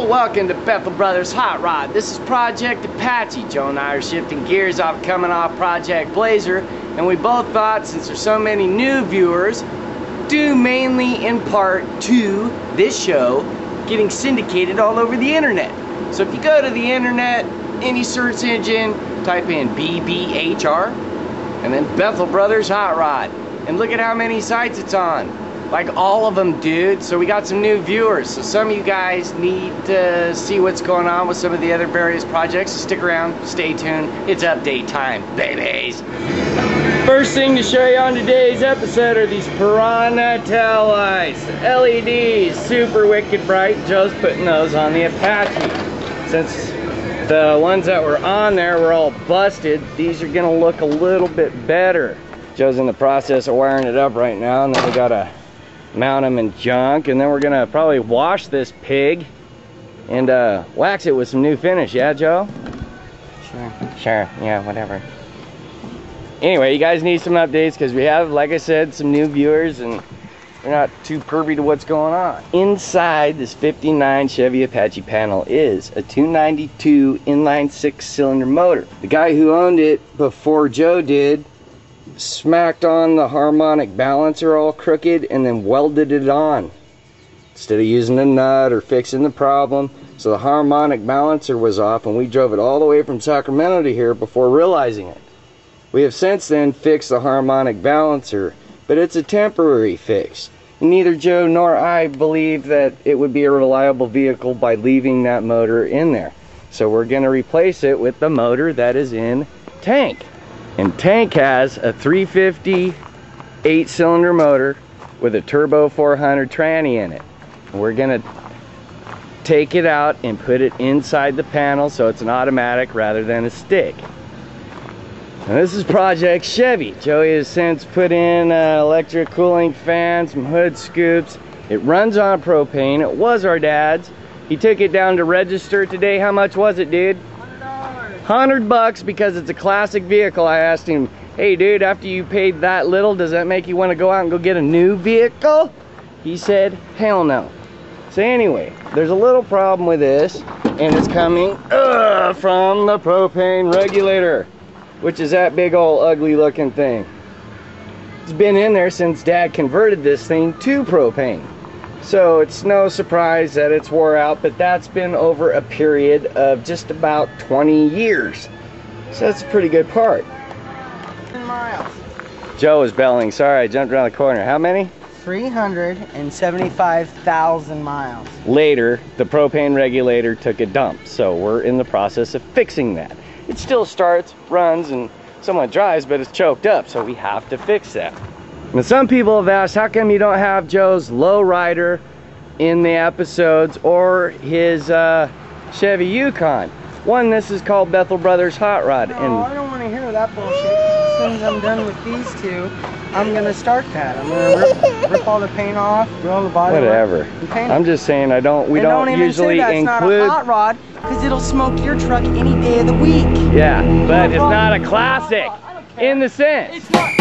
Well, welcome to Bethel Brothers Hot Rod. This is Project Apache. Joe and I are shifting gears coming off Project Blazer, and we both thought, since there's so many new viewers, due mainly in part to this show getting syndicated all over the internet. So if you go to the internet, any search engine, type in BBHR and then Bethel Brothers Hot Rod, and look at how many sites it's on. Like all of them, dude. So we got some new viewers. So some of you guys need to see what's going on with some of the other various projects. So stick around, stay tuned. It's update time, babies. First thing to show you on today's episode are these Piranha tail lights. LEDs, super wicked bright. Joe's putting those on the Apache. Since the ones that were on there were all busted, these are gonna look a little bit better. Joe's in the process of wiring it up right now, and then we gotta mount them in junk, and then we're gonna probably wash this pig and wax it with some new finish. Yeah, Joe? Sure, yeah, whatever. Anyway, you guys need some updates because we have, like I said, some new viewers and we're not too privy to what's going on. Inside this 59 Chevy Apache panel is a 292 inline 6-cylinder motor. The guy who owned it before Joe did smacked on the harmonic balancer all crooked and then welded it on instead of using a nut or fixing the problem. So the harmonic balancer was off, and we drove it all the way from Sacramento to here before realizing it. We have since then fixed the harmonic balancer, but it's a temporary fix. Neither Joe nor I believe that it would be a reliable vehicle by leaving that motor in there. So we're going to replace it with the motor that is in Tank. And Tank has a 350 8-cylinder motor with a turbo 400 tranny in it. We're gonna take it out and put it inside the panel so it's an automatic rather than a stick. Now this is Project Chevy. Joey has since put in electric cooling fan, some hood scoops. It runs on propane. It was our dad's. He took it down to register today. How much was it, dude? $100 because it's a classic vehicle. I asked him, hey dude, after you paid that little, does that make you want to go out and go get a new vehicle? He said, hell no. So anyway, there's a little problem with this, and it's coming from the propane regulator, which is that big old ugly looking thing. It's been in there since Dad converted this thing to propane. So it's no surprise that it's wore out, but that's been over a period of just about 20 years. So that's a pretty good part. 10 miles. Joe is belling. Sorry, I jumped around the corner. How many? 375,000 miles. Later, the propane regulator took a dump, so we're in the process of fixing that. It still starts, runs, and somewhat drives, but it's choked up, so we have to fix that. Now, some people have asked, how come you don't have Joe's lowrider in the episodes or his Chevy Yukon? One, this is called Bethel Brothers Hot Rod. No, I don't want to hear that bullshit. As soon as I'm done with these two, I'm going to start that. I'm going to rip all the paint off, drill the body. Whatever. I'm just saying, we don't usually include. It's not a hot rod, because it'll smoke your truck any day of the week. Yeah, but it's not a classic in the sense. It's not.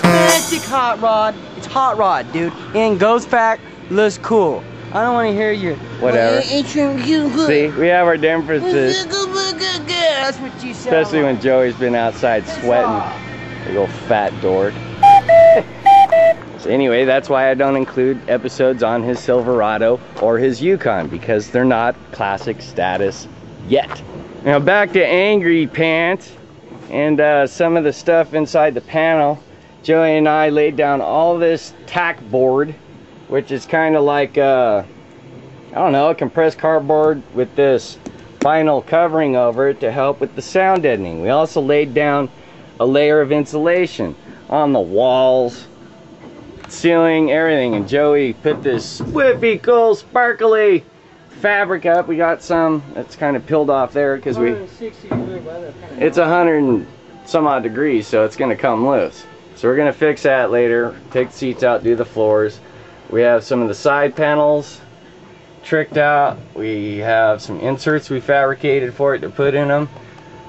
Classic hot rod. It's hot rod, dude. And goes back, looks cool. I don't want to hear your whatever. See, we have our differences. That's what you said. Especially when Joey's been outside sweating. Big old fat dork. So anyway, that's why I don't include episodes on his Silverado or his Yukon, because they're not classic status yet. Now back to Angry Pants and some of the stuff inside the panel. Joey and I laid down all this tack board, which is kind of like, I don't know, a compressed cardboard with this vinyl covering over it to help with the sound deadening. We also laid down a layer of insulation on the walls, ceiling, everything. And Joey put this whippy cool sparkly fabric up. We got some that's kind of peeled off there because it's 100 and some odd degrees, so it's going to come loose. So we're going to fix that later, take the seats out, do the floors. We have some of the side panels tricked out. We have some inserts we fabricated for it to put in them.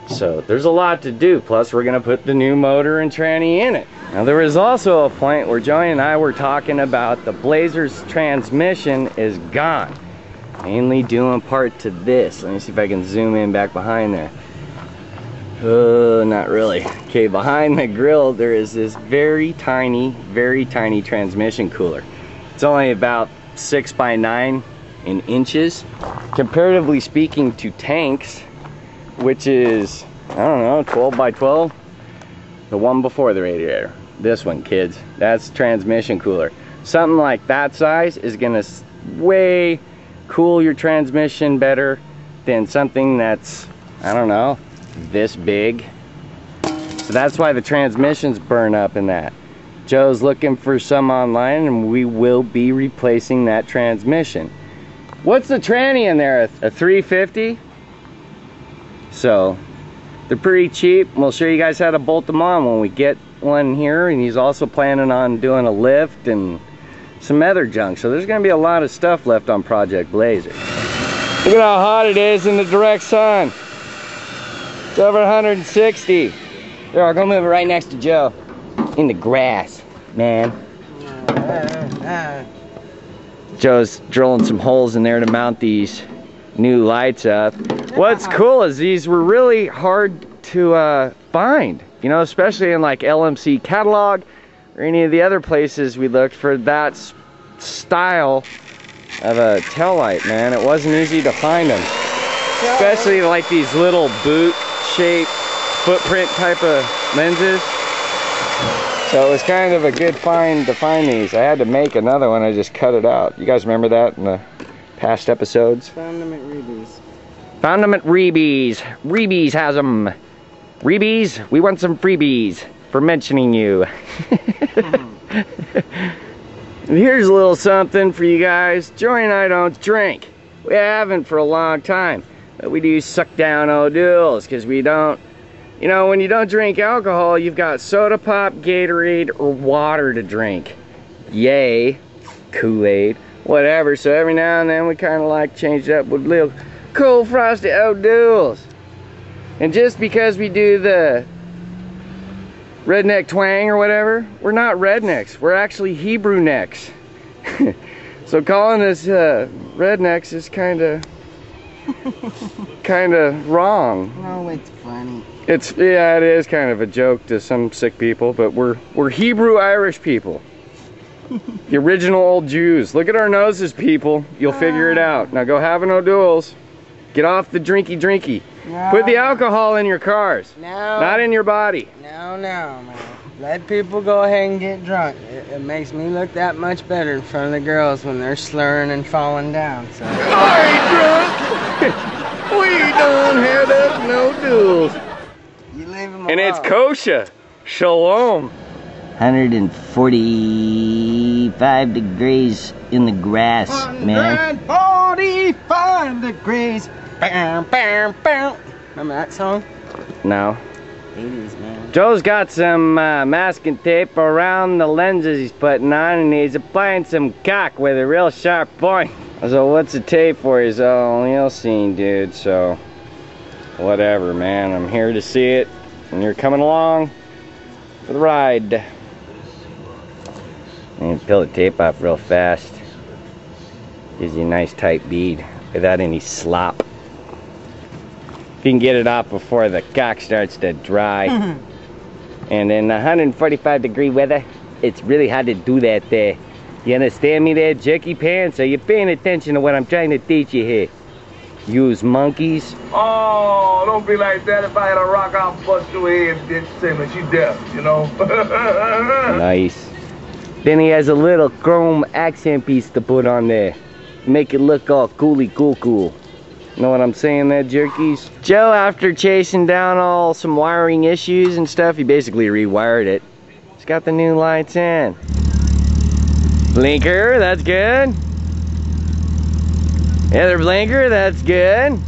So there's a lot to do. Plus we're going to put the new motor and tranny in it. Now there was also a point where Joey and I were talking about the Blazer's transmission is gone. Mainly doing part to this. Let me see if I can zoom in back behind there. Not really. Okay, behind the grill there is this very tiny transmission cooler. It's only about 6 by 9 in inches. Comparatively speaking to tanks, which is, I don't know, 12 by 12. The one before the radiator. This one, kids. That's transmission cooler. Something like that size is gonna way cool your transmission better than something that's, I don't know, this big. So that's why the transmissions burn up in that. Joe's looking for some online and we will be replacing that transmission. What's the tranny in there? A 350? So they're pretty cheap. We'll show you guys how to bolt them on when we get one here, and he's also planning on doing a lift and some other junk. So there's gonna be a lot of stuff left on Project Blazer. Look at how hot it is in the direct sun. It's over 160. There, I'll go move it right next to Joe. In the grass, man. Joe's drilling some holes in there to mount these new lights up. What's cool is these were really hard to find, you know, especially in like LMC catalog or any of the other places we looked for that style of a tail light, man. It wasn't easy to find them, especially like these little boot shaped footprint type of lenses. So it was kind of a good find to find these. I had to make another one, I just cut it out. You guys remember that in the past episodes? Found them at Reeby's. Found them at Reeby's. Reeby's has them. Reeby's, we want some freebies for mentioning you. Here's a little something for you guys. Joey and I don't drink. We haven't for a long time. But we do suck down O'Doul's because we don't, you know, when you don't drink alcohol, you've got soda pop, Gatorade, or water to drink. Yay, Kool-Aid, whatever. So every now and then we kind of like change it up with little cool frosty O'Doul's. And just because we do the redneck twang or whatever, we're not rednecks. We're actually Hebrew necks. So calling us rednecks is kind of wrong. No, it's funny. Yeah, it is kind of a joke to some sick people, but we're Hebrew Irish people. The original old Jews. Look at our noses, people. You'll figure it out. Now go have an O'Doul's. Get off the drinky. No. Put the alcohol in your cars. No. Not in your body. No, man. Let people go ahead and get drunk. It makes me look that much better in front of the girls when they're slurring and falling down. So. I ain't drunk. We don't have that no O'Doul's. You leave them alone. And it's kosher. Shalom. 145 degrees in the grass, man. 145 degrees. Bam, bam, bam. Remember that song? No. 80s, man. Joe's got some masking tape around the lenses he's putting on, and he's applying some caulk with a real sharp point. So what's the tape for? He's all, you'll see, dude. So whatever, man. I'm here to see it, and you're coming along for the ride. And peel the tape off real fast. Gives you a nice tight bead without any slop. If you can get it off before the caulk starts to dry. And in 145 degree weather, it's really hard to do that there. You understand me there, jerky pants? Are you paying attention to what I'm trying to teach you here? Use monkeys. Oh, don't be like that. If I had a rock, I'll bust your head and then say that you deaf, you know? Nice. Then he has a little chrome accent piece to put on there. Make it look all cool. Know what I'm saying there, jerkies? Joe, after chasing down some wiring issues and stuff, he basically rewired it. He's got the new lights in. Blinker, that's good. Other blinker, that's good.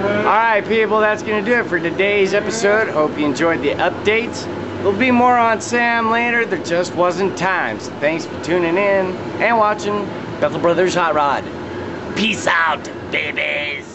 Alright people, that's gonna do it for today's episode. Hope you enjoyed the updates. There'll be more on Sam later, there just wasn't time. So thanks for tuning in and watching Bethel Brothers Hot Rod. Peace out, babies.